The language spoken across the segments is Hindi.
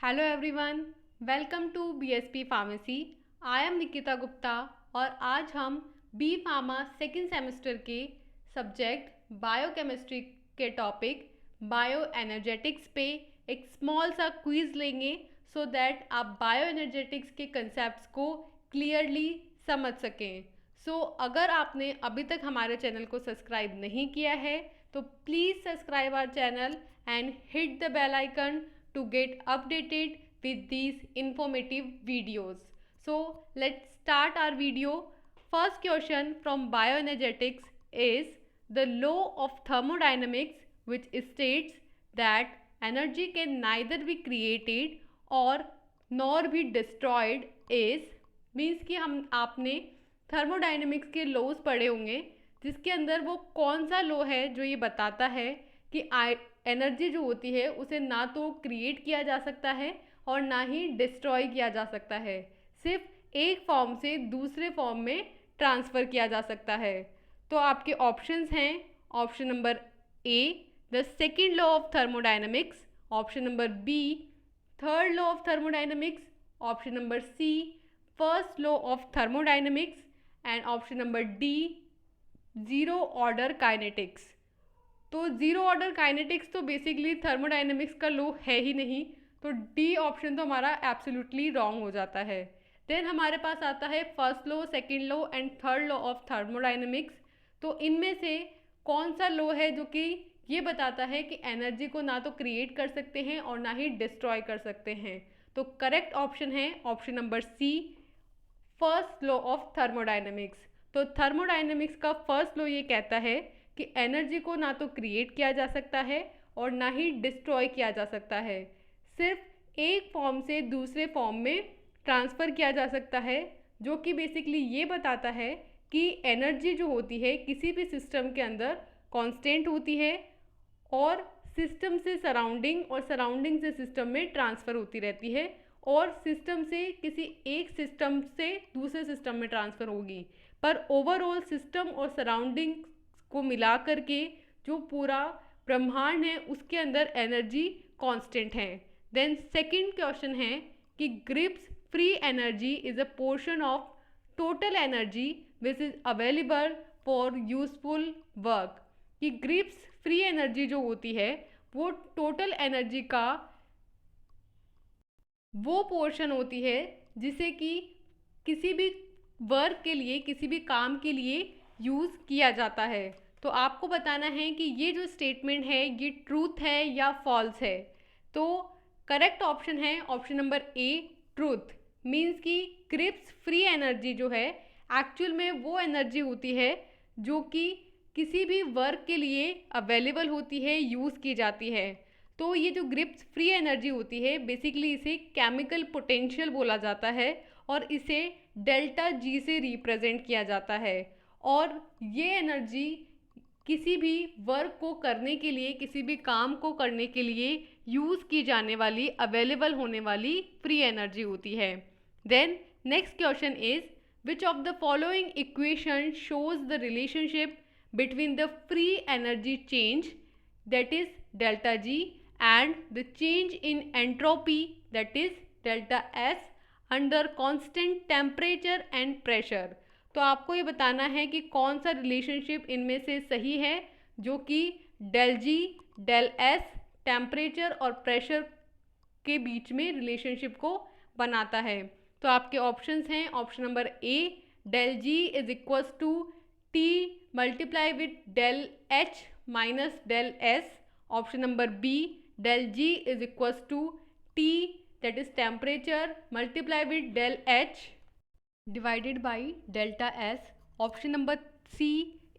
Hello everyone, welcome to BSP pharmacy. I am Nikita Gupta और आज हम बी फार्मा सेकेंड सेमेस्टर के सब्जेक्ट बायोकेमिस्ट्री के टॉपिक बायो एनर्जेटिक्स पे एक स्मॉल सा क्विज लेंगे सो दैट आप बायो एनर्जेटिक्स के कंसेप्ट्स को क्लियरली समझ सकें। अगर आपने अभी तक हमारे चैनल को सब्सक्राइब नहीं किया है तो please subscribe our channel and hit the bell icon to get updated with these informative videos. So let's start our video. First question from bioenergetics is the law of thermodynamics, which states that energy can neither be created or nor be destroyed is means कि हम आपने थर्मोडाइनमिक्स के लॉज पढ़े होंगे जिसके अंदर वो कौन सा लॉ है जो ये बताता है कि एनर्जी जो होती है उसे ना तो क्रिएट किया जा सकता है और ना ही डिस्ट्रॉय किया जा सकता है, सिर्फ एक फॉर्म से दूसरे फॉर्म में ट्रांसफ़र किया जा सकता है। तो आपके ऑप्शंस हैं option number A the second law of thermodynamics, option number B third law of thermodynamics, option number C first law of thermodynamics and option number D zero order kinetics. तो ज़ीरो ऑर्डर काइनेटिक्स तो बेसिकली थर्मोडाइनमिक्स का लॉ है ही नहीं, तो डी ऑप्शन तो हमारा एब्सोल्युटली रॉन्ग हो जाता है। देन हमारे पास आता है first law, second law and third law of thermodynamics. तो इनमें से कौन सा लॉ है जो कि ये बताता है कि एनर्जी को ना तो क्रिएट कर सकते हैं और ना ही डिस्ट्रॉय कर सकते हैं? तो करेक्ट ऑप्शन है option number C first law of thermodynamics. तो थर्मोडाइनमिक्स का फर्स्ट लॉ ये कहता है कि एनर्जी को ना तो क्रिएट किया जा सकता है और ना ही डिस्ट्रॉय किया जा सकता है, सिर्फ एक फॉर्म से दूसरे फॉर्म में ट्रांसफ़र किया जा सकता है, जो कि बेसिकली ये बताता है कि एनर्जी जो होती है किसी भी सिस्टम के अंदर कांस्टेंट होती है और सिस्टम से सराउंडिंग और सराउंडिंग से सिस्टम में ट्रांसफ़र होती रहती है और सिस्टम से किसी एक सिस्टम से दूसरे सिस्टम में ट्रांसफ़र होगी, पर ओवरऑल सिस्टम और सराउंडिंग को मिला करके जो पूरा ब्रह्मांड है उसके अंदर एनर्जी कांस्टेंट है। देन सेकंड क्वेश्चन है कि Gibbs free energy is a portion of total energy which is available for useful work. कि ग्रिप्स फ्री एनर्जी जो होती है वो टोटल एनर्जी का वो पोर्शन होती है जिसे कि किसी भी वर्क के लिए किसी भी काम के लिए यूज़ किया जाता है। तो आपको बताना है कि ये जो स्टेटमेंट है ये ट्रूथ है या फॉल्स है। तो करेक्ट ऑप्शन है option number a truth. Means कि ग्रिप्स फ्री एनर्जी जो है एक्चुअल में वो एनर्जी होती है जो कि किसी भी वर्क के लिए अवेलेबल होती है, यूज़ की जाती है। तो ये जो ग्रिप्स फ्री एनर्जी होती है बेसिकली इसे केमिकल पोटेंशियल बोला जाता है और इसे डेल्टा जी से रिप्रेजेंट किया जाता है। और ये एनर्जी किसी भी वर्क को करने के लिए, किसी भी काम को करने के लिए यूज़ की जाने वाली, अवेलेबल होने वाली फ्री एनर्जी होती है। Then next question is which of the following equation shows the relationship between the free energy change that is delta G and the change in entropy that is delta S under constant temperature and pressure. तो आपको ये बताना है कि कौन सा रिलेशनशिप इनमें से सही है जो कि del G del S temperature और प्रेशर के बीच में रिलेशनशिप को बनाता है। तो आपके ऑप्शंस हैं option number A del G is equals to T multiply with del H minus del S, option number B del G is equals to T that is temperature multiply with del H divided by delta s, option number C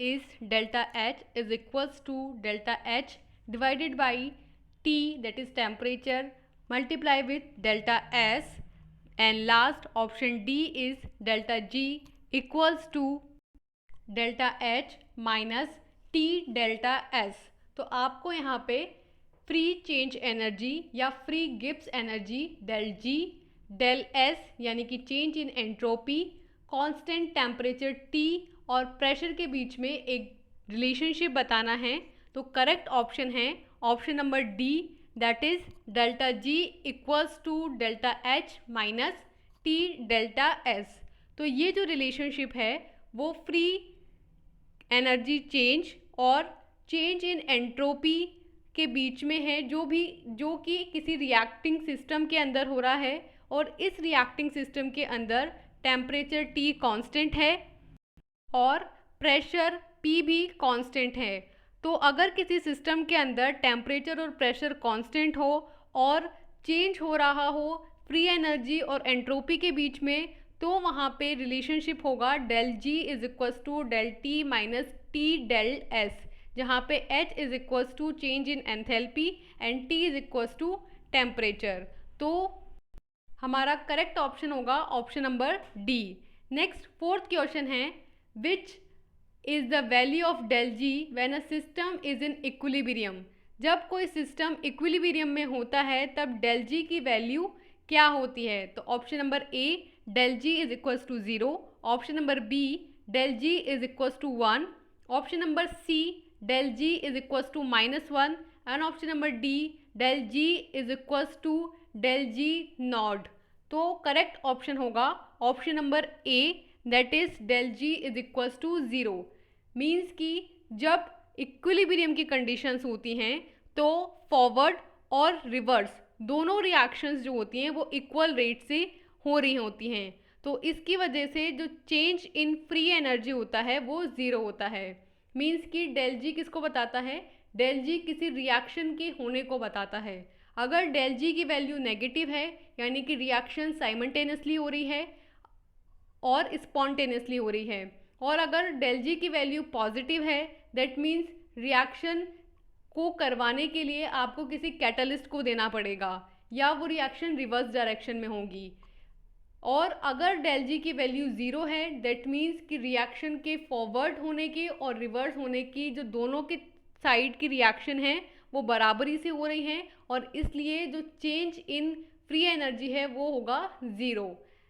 is delta h is equals to delta h divided by T that is temperature multiply with delta s, and last option D is delta G equals to delta h minus T delta s। तो आपको यहाँ पे फ्री चेंज एनर्जी या free Gibbs energy del G del S यानी कि change in entropy, constant temperature T और प्रेशर के बीच में एक रिलेशनशिप बताना है। तो करेक्ट ऑप्शन है option number D that is delta G equals to delta H minus T delta S. तो ये जो रिलेशनशिप है वो फ्री एनर्जी चेंज और चेंज इन एंट्रोपी के बीच में है, जो कि किसी रिएक्टिंग सिस्टम के अंदर हो रहा है, और इस रिएक्टिंग सिस्टम के अंदर टेम्परेचर T कांस्टेंट है और प्रेशर P भी कांस्टेंट है। तो अगर किसी सिस्टम के अंदर टेम्परेचर और प्रेशर कांस्टेंट हो और चेंज हो रहा हो फ्री एनर्जी और एंट्रोपी के बीच में, तो वहाँ पे रिलेशनशिप होगा del G is equals to del T minus T del S, जहाँ पे H is equals to change in enthalpy and T is equals to temperature. तो हमारा करेक्ट ऑप्शन होगा option number D. Next fourth question है, which is the value of del G when a system is in equilibrium. जब कोई सिस्टम इक्विलिब्रियम में होता है तब डेल जी की वैल्यू क्या होती है? तो option number A del G is equals to 0, option number B del G is equals to 1, option number C del G is equals to -1 and option number D del G is equals to del G naught. तो करेक्ट ऑप्शन होगा option number A, that is del G is equals to 0। Means कि जब इक्विलिब्रियम की कंडीशंस होती हैं तो फॉरवर्ड और रिवर्स दोनों रिएक्शंस जो होती हैं वो इक्वल रेट से हो रही होती हैं। तो इसकी वजह से जो चेंज इन फ्री एनर्जी होता है वो 0 होता है। मीन्स कि डेल जी किसको बताता है? डेल जी किसी रिएक्शन के होने को बताता है। अगर डेल जी की वैल्यू नेगेटिव है यानी कि रिएक्शन साइमल्टेनियसली हो रही है और स्पॉन्टेनियसली हो रही है, और अगर डेल जी की वैल्यू पॉजिटिव है दैट मीन्स रिएक्शन को करवाने के लिए आपको किसी कैटलिस्ट को देना पड़ेगा या वो रिएक्शन रिवर्स डायरेक्शन में होगी। और अगर डेल जी की वैल्यू 0 है दैट मीन्स कि रिएक्शन के फॉरवर्ड होने की और रिवर्स होने की जो दोनों के साइड की रिएक्शन है वो बराबरी से हो रही हैं, और इसलिए जो चेंज इन फ्री एनर्जी है वो होगा 0।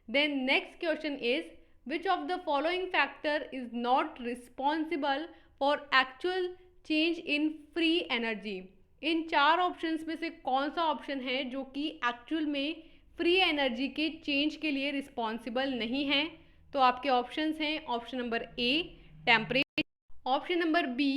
Then next question is, which of the following factor is not responsible for actual change in free energy। In 4 options में से कौन सा ऑप्शन है जो कि एक्चुअल में फ्री एनर्जी के चेंज के लिए रिस्पॉन्सिबल नहीं है? तो आपके ऑप्शंस हैं option number A temperature, option number B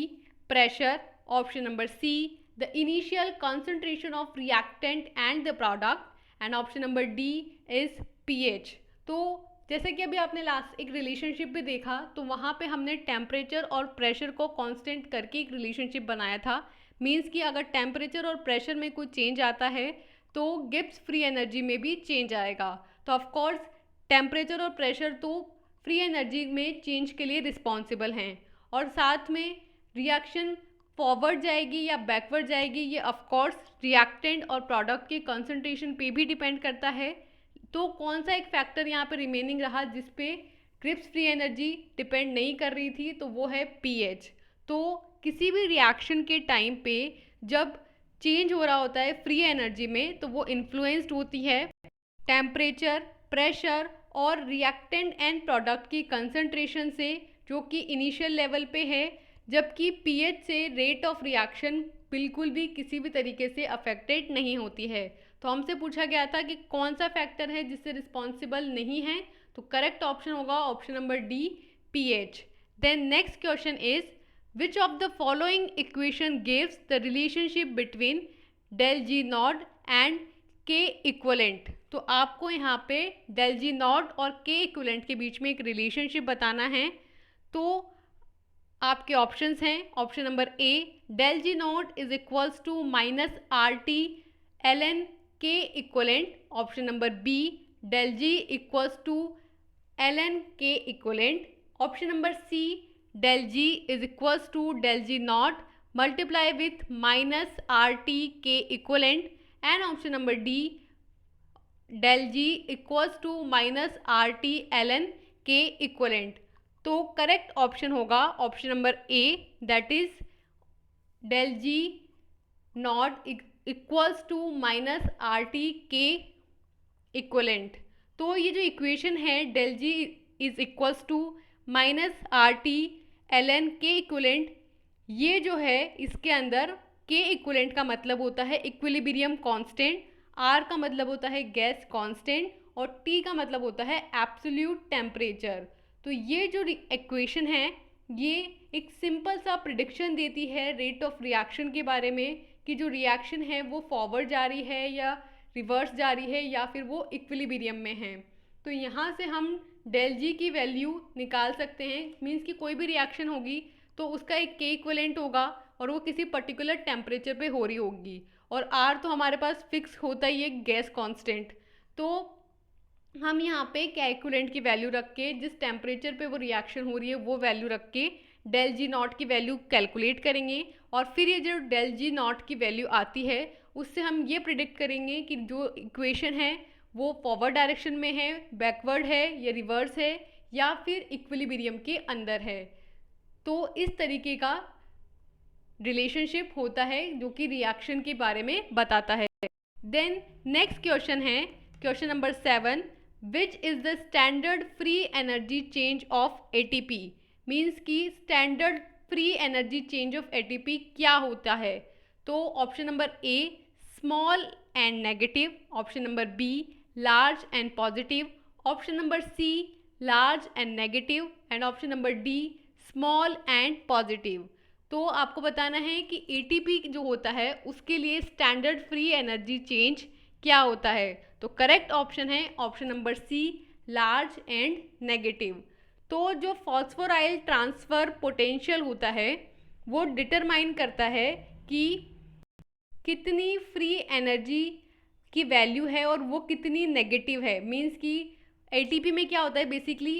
pressure, option number C the initial concentration of reactant and the product and option number D is pH. तो जैसे कि अभी आपने लास्ट एक रिलेशनशिप भी देखा तो वहाँ पे हमने टेम्परेचर और प्रेशर को कांस्टेंट करके एक रिलेशनशिप बनाया था। मींस कि अगर टेम्परेचर और प्रेशर में कोई चेंज आता है तो गिब्स फ्री एनर्जी में भी चेंज आएगा। तो ऑफ कोर्स टेम्परेचर और प्रेशर तो फ्री एनर्जी में चेंज के लिए रिस्पॉन्सिबल हैं, और साथ में रिएक्शन फॉरवर्ड जाएगी या बैकवर्ड जाएगी ये ऑफ कोर्स रिएक्टेंट और प्रोडक्ट के कंसंट्रेशन पे भी डिपेंड करता है। तो कौन सा एक फैक्टर यहाँ पे रिमेनिंग रहा जिस पे गिब्स फ्री एनर्जी डिपेंड नहीं कर रही थी? तो वो है पीएच। तो किसी भी रिएक्शन के टाइम पे जब चेंज हो रहा होता है फ्री एनर्जी में तो वो इन्फ्लुएंस्ड होती है टेम्परेचर, प्रेशर और रिएक्टेंट एंड प्रोडक्ट की कंसंट्रेशन से, जो कि इनिशियल लेवल पे है, जबकि पीएच से रेट ऑफ रिएक्शन बिल्कुल भी किसी भी तरीके से अफेक्टेड नहीं होती है। तो हमसे पूछा गया था कि कौन सा फैक्टर है जिससे रिस्पॉन्सिबल नहीं है, तो करेक्ट ऑप्शन होगा option number D pH. Then next question is, which of the following equation gives the relationship between del G naught and K equivalent. तो आपको यहाँ पे डेल जी नॉट और के इक्वलेंट के बीच में एक रिलेशनशिप बताना है। तो आपके ऑप्शंस हैं option number A del G not is equals to minus R T L N K equivalent, option number B del G equals to l N K equivalent, option number C del G is equals to del G not multiply with minus R T K equivalent, and option number D del G equals to minus R T L N K equivalent. तो करेक्ट ऑप्शन होगा option number A, that is del G naught equals to minus R T K equivalent. तो ये जो इक्वेशन है del G is equals to minus R T L N K equivalent, ये जो है इसके अंदर के इक्विवेलेंट का मतलब होता है इक्विलिब्रियम कांस्टेंट, आर का मतलब होता है गैस कांस्टेंट और टी का मतलब होता है एब्सोल्यूट टेम्परेचर। तो ये जो इक्वेशन है ये एक सिंपल सा प्रिडिक्शन देती है रेट ऑफ रिएक्शन के बारे में कि जो रिएक्शन है वो फॉरवर्ड जा रही है या रिवर्स जा रही है या फिर वो इक्विलिब्रियम में है। तो यहाँ से हम डेल जी की वैल्यू निकाल सकते हैं। मीन्स कि कोई भी रिएक्शन होगी तो उसका एक के इक्विवेलेंट होगा और वो किसी पर्टिकुलर टेम्परेचर पे हो रही होगी, और आर तो हमारे पास फिक्स होता ही है गैस कांस्टेंट। तो हम यहाँ पे क्या इक्विवेलेंट की वैल्यू रख के जिस टेम्परेचर पे वो रिएक्शन हो रही है वो वैल्यू रख के डेल जी नॉट की वैल्यू कैलकुलेट करेंगे, और फिर ये जो डेल जी नॉट की वैल्यू आती है उससे हम ये प्रिडिक्ट करेंगे कि जो इक्वेशन है वो फॉरवर्ड डायरेक्शन में है, बैकवर्ड है या रिवर्स है या फिर इक्विलिब्रियम के अंदर है। तो इस तरीके का रिलेशनशिप होता है जो कि रिएक्शन के बारे में बताता है। देन नेक्स्ट क्वेश्चन है question number 7, which is the standard free energy change of ATP. Means कि standard free energy change of ATP क्या होता है। तो option number A small and negative, option number B large and positive, option number C large and negative and option number D small and positive. तो आपको बताना है कि एटीपी जो होता है उसके लिए स्टैंडर्ड फ्री एनर्जी चेंज क्या होता है। तो करेक्ट ऑप्शन है option number C large and negative. तो जो फॉस्फोराइल ट्रांसफ़र पोटेंशियल होता है वो डिटरमाइन करता है कि कितनी फ्री एनर्जी की वैल्यू है और वो कितनी नेगेटिव है। मीन्स कि एटीपी में क्या होता है बेसिकली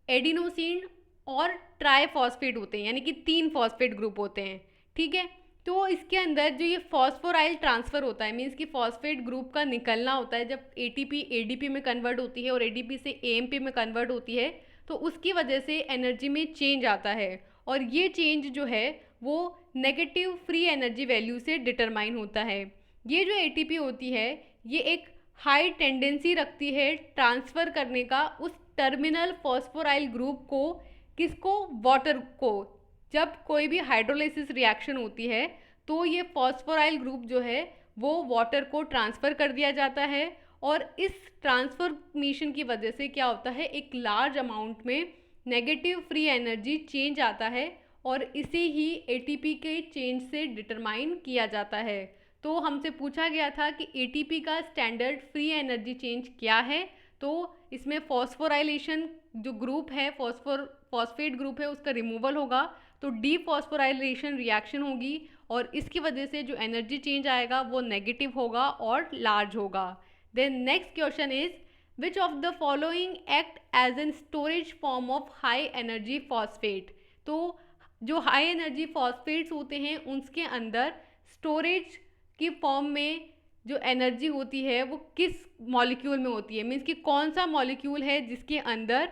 एडिनोसिन और ट्राइफॉस्फेट होते हैं, यानी कि 3 फॉस्फेट ग्रुप होते हैं। ठीक है, तो इसके अंदर जो ये फॉस्फोराइल ट्रांसफ़र होता है मीन्स कि फॉस्फेट ग्रुप का निकलना होता है जब एटीपी एडीपी में कन्वर्ट होती है और एडीपी से एएमपी में कन्वर्ट होती है, तो उसकी वजह से एनर्जी में चेंज आता है और ये चेंज जो है वो नेगेटिव फ्री एनर्जी वैल्यू से डिटरमाइन होता है। ये जो एटीपी होती है ये एक हाई टेंडेंसी रखती है ट्रांसफ़र करने का उस टर्मिनल फॉस्फोराइल ग्रुप को, किसको, वाटर को। जब कोई भी हाइड्रोलाइसिस रिएक्शन होती है तो ये फॉस्फोराइल ग्रुप जो है वो वाटर को ट्रांसफ़र कर दिया जाता है और इस ट्रांसफॉर्मेशन की वजह से क्या होता है एक लार्ज अमाउंट में नेगेटिव फ्री एनर्जी चेंज आता है और इसे ही एटीपी के चेंज से डिटरमाइन किया जाता है। तो हमसे पूछा गया था कि एटीपी का स्टैंडर्ड फ्री एनर्जी चेंज क्या है। तो इसमें फॉस्फोराइलेशन जो ग्रुप है फॉस्फेट ग्रुप है उसका रिमूवल होगा, तो डीफॉस्फोराइलेशन रिएक्शन होगी और इसकी वजह से जो एनर्जी चेंज आएगा वो नेगेटिव होगा और लार्ज होगा। Then next question is which of the following act as an storage form of high energy phosphate. तो जो हाई एनर्जी फॉस्फेट्स होते हैं उसके अंदर स्टोरेज की फॉर्म में जो एनर्जी होती है वो किस मॉलिक्यूल में होती है। मीन्स कि कौन सा मॉलिक्यूल है जिसके अंदर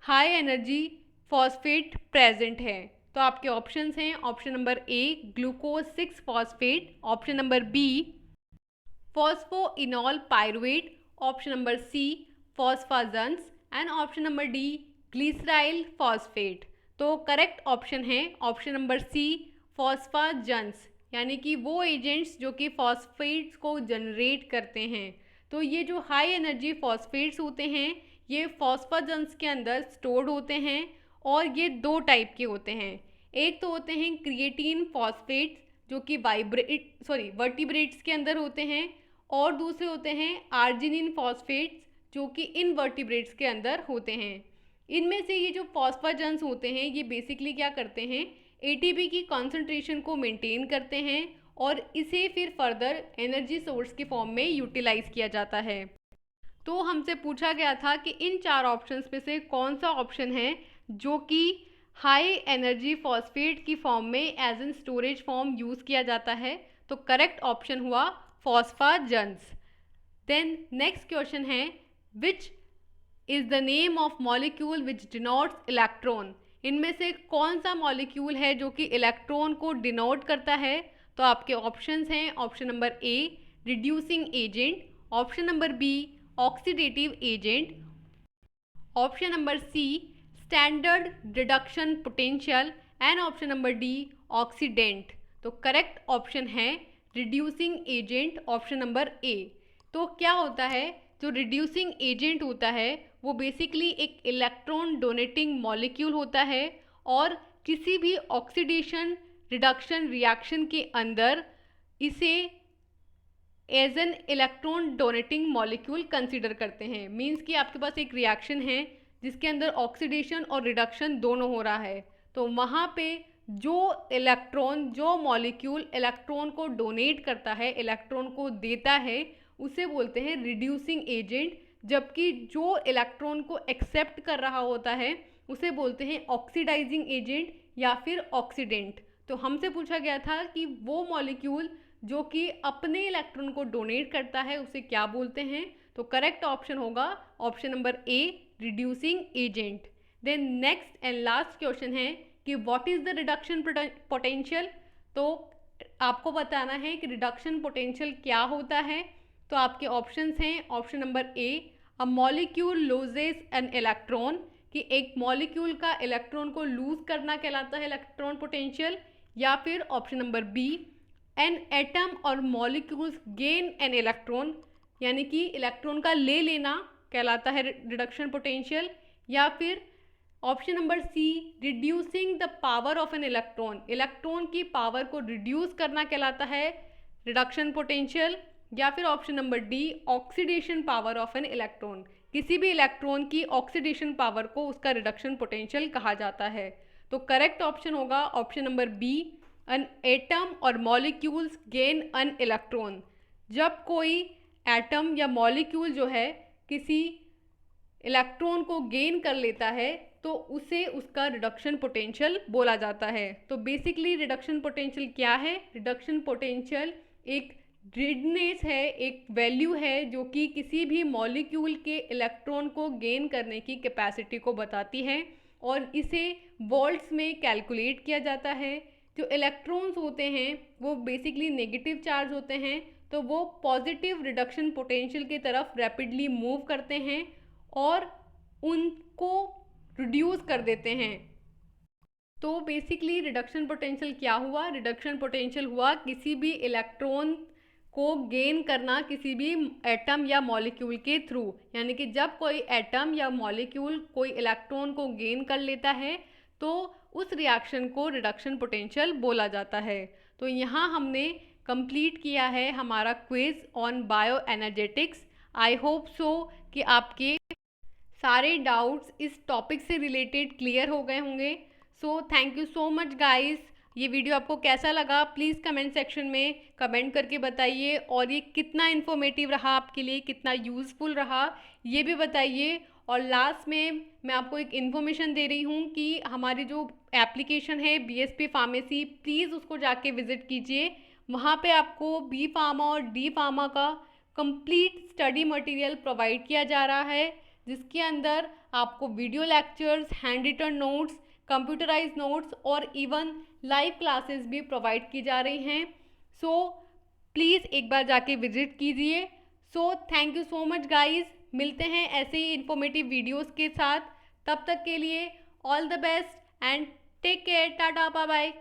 हाई एनर्जी फॉस्फेट प्रेजेंट है। तो आपके ऑप्शंस हैं option number A glucose 6 phosphate, option number B phosphoenol pyruvate, option number C phosphagens and option number D glyceryl phosphate. तो करेक्ट ऑप्शन है ऑप्शन नंबर सी फॉस्फाजन्स, यानी कि वो एजेंट्स जो कि फॉस्फेट्स को जनरेट करते हैं। तो ये जो हाई एनर्जी फॉस्फेट्स होते हैं ये फॉस्फाजन्स के अंदर स्टोर्ड होते हैं और ये 2 टाइप के होते हैं। एक तो होते हैं क्रिएटिन फॉस्फेट्स जो कि वर्टिब्रेट्स के अंदर होते हैं और दूसरे होते हैं आर्जिनिन फॉस्फेट्स जो कि इनवर्टिब्रेट्स के अंदर होते हैं। इनमें से ये जो फॉस्फाजन्स होते हैं ये बेसिकली क्या करते हैं एटीपी की कॉन्सेंट्रेशन को मेंटेन करते हैं और इसे फिर फर्दर एनर्जी सोर्स के फॉर्म में यूटिलाइज किया जाता है। तो हमसे पूछा गया था कि इन 4 ऑप्शंस में से कौन सा ऑप्शन है जो कि हाई एनर्जी फॉस्फेट की फॉर्म में as an storage form use किया जाता है। तो करेक्ट ऑप्शन हुआ फॉस्फाजन्स। देन नेक्स्ट क्वेश्चन है विच is the name of molecule which denotes electron. इनमें से कौन सा मॉलिक्यूल है जो कि इलेक्ट्रॉन को डिनोट करता है। तो आपके ऑप्शंस हैं option number A reducing agent, option number B oxidative agent, option number C standard reduction potential and option number D oxidant. तो करेक्ट ऑप्शन है reducing agent, option number A. तो क्या होता है, जो रिड्यूसिंग एजेंट होता है वो बेसिकली एक इलेक्ट्रॉन डोनेटिंग मॉलिक्यूल होता है और किसी भी ऑक्सीडेशन रिडक्शन रिएक्शन के अंदर इसे as an electron donating molecule consider करते हैं। मीन्स कि आपके पास एक रिएक्शन है जिसके अंदर ऑक्सीडेशन और रिडक्शन दोनों हो रहा है, तो वहाँ पे जो इलेक्ट्रॉन, जो मॉलिक्यूल इलेक्ट्रॉन को डोनेट करता है, इलेक्ट्रॉन को देता है, उसे बोलते हैं रिड्यूसिंग एजेंट। जबकि जो इलेक्ट्रॉन को एक्सेप्ट कर रहा होता है उसे बोलते हैं ऑक्सीडाइजिंग एजेंट या फिर ऑक्सीडेंट। तो हमसे पूछा गया था कि वो मॉलिक्यूल जो कि अपने इलेक्ट्रॉन को डोनेट करता है उसे क्या बोलते हैं। तो करेक्ट ऑप्शन होगा option number A, reducing agent. Then next and last question है कि what is the reduction potential. तो आपको बताना है कि रिडक्शन पोटेंशियल क्या होता है। तो आपके ऑप्शंस हैं, option number A, a molecule loses an electron, कि एक मॉलिक्यूल का इलेक्ट्रॉन को लूज करना कहलाता है इलेक्ट्रॉन पोटेंशियल। या फिर option number B, an atom और मॉलिक्यूल्स गेन एन इलेक्ट्रॉन, यानी कि इलेक्ट्रॉन का ले लेना कहलाता है रिडक्शन पोटेंशियल। या फिर option number C, reducing the power of an electron, electron की पावर को रिड्यूस करना कहलाता है रिडक्शन पोटेंशियल। या फिर option number D, oxidation power of an electron, किसी भी इलेक्ट्रॉन की ऑक्सीडेशन पावर को उसका रिडक्शन पोटेंशियल कहा जाता है। तो करेक्ट ऑप्शन होगा option number B, an atom और मॉलिक्यूल्स गेन एन इलेक्ट्रॉन। जब कोई एटम या मॉलिक्यूल जो है किसी इलेक्ट्रॉन को गेन कर लेता है तो उसे उसका रिडक्शन पोटेंशियल बोला जाता है। तो बेसिकली रिडक्शन पोटेंशियल क्या है? रिडक्शन पोटेंशियल एक ग्रिडनेस है, एक वैल्यू है जो कि किसी भी मॉलिक्यूल के इलेक्ट्रॉन को गेन करने की कैपेसिटी को बताती है और इसे वोल्ट्स में कैलकुलेट किया जाता है। जो इलेक्ट्रॉन्स होते हैं वो बेसिकली नेगेटिव चार्ज होते हैं, तो वो पॉजिटिव रिडक्शन पोटेंशियल की तरफ रैपिडली मूव करते हैं और उनको रिड्यूस कर देते हैं। तो बेसिकली रिडक्शन पोटेंशियल क्या हुआ? रिडक्शन पोटेंशियल हुआ किसी भी इलेक्ट्रॉन को गेन करना किसी भी एटम या मॉलिक्यूल के थ्रू, यानी कि जब कोई एटम या मॉलिक्यूल कोई इलेक्ट्रॉन को गेन कर लेता है तो उस रिएक्शन को रिडक्शन पोटेंशियल बोला जाता है। तो यहाँ हमने कंप्लीट किया है हमारा quiz on bio energetics. I hope so कि आपके सारे डाउट्स इस टॉपिक से रिलेटेड क्लियर हो गए होंगे। So thank you so much guys. ये वीडियो आपको कैसा लगा प्लीज़ कमेंट सेक्शन में कमेंट करके बताइए, और ये कितना इन्फॉर्मेटिव रहा आपके लिए, कितना यूज़फुल रहा ये भी बताइए। और लास्ट में मैं आपको एक इन्फॉर्मेशन दे रही हूँ कि हमारी जो एप्लीकेशन है बीएसपी फार्मेसी, प्लीज़ उसको जाके विज़िट कीजिए। वहाँ पे आपको बी फार्मा और डी फार्मा का कंप्लीट स्टडी मटेरियल प्रोवाइड किया जा रहा है, जिसके अंदर आपको video lectures, hand written notes, computerise notes और इवन लाइव क्लासेस भी प्रोवाइड की जा रही हैं। सो प्लीज़ एक बार जाके विजिट कीजिए। So thank you so much guys. मिलते हैं ऐसे ही इंफॉर्मेटिव वीडियोस के साथ। तब तक के लिए all the best and take care. Tata bye bye.